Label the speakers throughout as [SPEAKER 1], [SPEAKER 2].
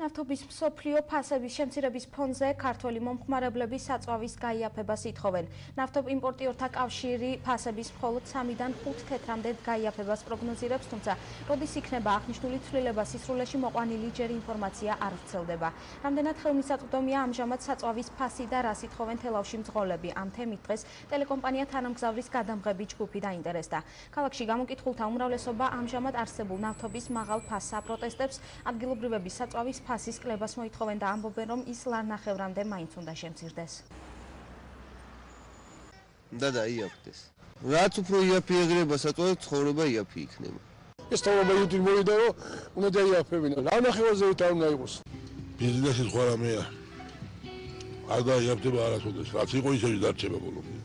[SPEAKER 1] ნავთობის მსოფლიო ფასების შემცირების ფონზე ქართველი მომხმარებლები საწვავის გაიაფებას ითხოვენ. ნავთობიმპორტიორთა კავშირი ფასების მხოლოდ 3-დან 5 თეთრამდე გაიაფებას პროგნოზირებს, თუმცა როდის იქნება აღნიშნული ცვლილება სისრულეში მოყვანილი ჯერ ინფორმაცია არ ვრცელდება. რამდენად ხელმისაწვდომია ამჟამად საწვავის ფასი და რას ითხოვენ თელავში მძღოლები. ამ თემით დღეს ტელეკომპანია თანამგზავრის გადამღები ჯგუფი დაინტერესდა. ქალაქში გამოკითხულთა უმრავლესობა ამჟამად არსებულ ნავთობის მაღალ ფასს აპროტესტებს, ადგილობრივების საწვავის ფასის კლებას მოითხოვენ და ამბობენ, რომ ის ლარნახევრამდე მაინც უნდა შემცირდეს.
[SPEAKER 2] და იაფდეს. რაც უფრო იაფი ეგრება საწვავი, ცხოვრება იაფი იქნება.
[SPEAKER 3] ეს თავობა იუთი მოვიდა, რომ უნდა დაიაფებინა. ლარნახევრაზე ვით არ უნდა იყოს.
[SPEAKER 4] ბიზნესი სხვა რამეა. არ დაიაფდება არასოდეს, რაც იყო ისევ დარჩება ბოლომდე.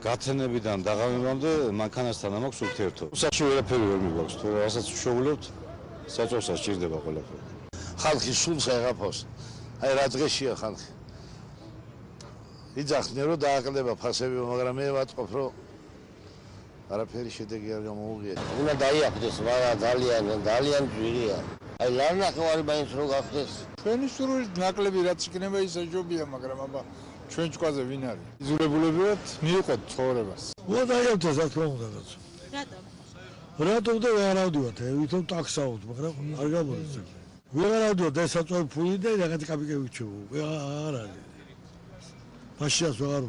[SPEAKER 5] გაცენებიდან დაღამებამდე მანქანასთან ამაქვს ურთიერთობა. სახში ვერაფერი ვერ მივაქვს, თუ რასაც ვშოულებთ, საწვავსაც სჭირდება ყველაფერი.
[SPEAKER 4] ხალხი სულს ეღაფოს. აი რა დღეშია ხალხი. იძახდნენ რომ დააკლდება ფასები, მაგრამ მე ვატყობ რომ არაფერი შედეგი არ გამოუღია.
[SPEAKER 6] უნდა დაიაფდეს, მაგრამ ძალიან ძვირია. აი ლარნახევარი მაინც რო გახდეს.
[SPEAKER 7] ჩვენი სურვილი ნაკლები რაც იქნება ის ჯობია, მაგრამ აბა ჩვენ ჭკვაზე ვინ არის? იზურებულები ვართ, მივიყოთ ცხოვრებას.
[SPEAKER 4] უნდა დაიაფდეს რა თქმა უნდა.
[SPEAKER 1] რატომ?
[SPEAKER 4] რატომ და ვეღარ ავდივართ, ვითომ ტაქსავთ, მაგრამ არ გამოდის. ვეღარ ავდივართ, ეს საწვავი ფული და რაღაც კაპიკები ვიჩვევ. ვეღარ არის. მაშინაც ვეღარ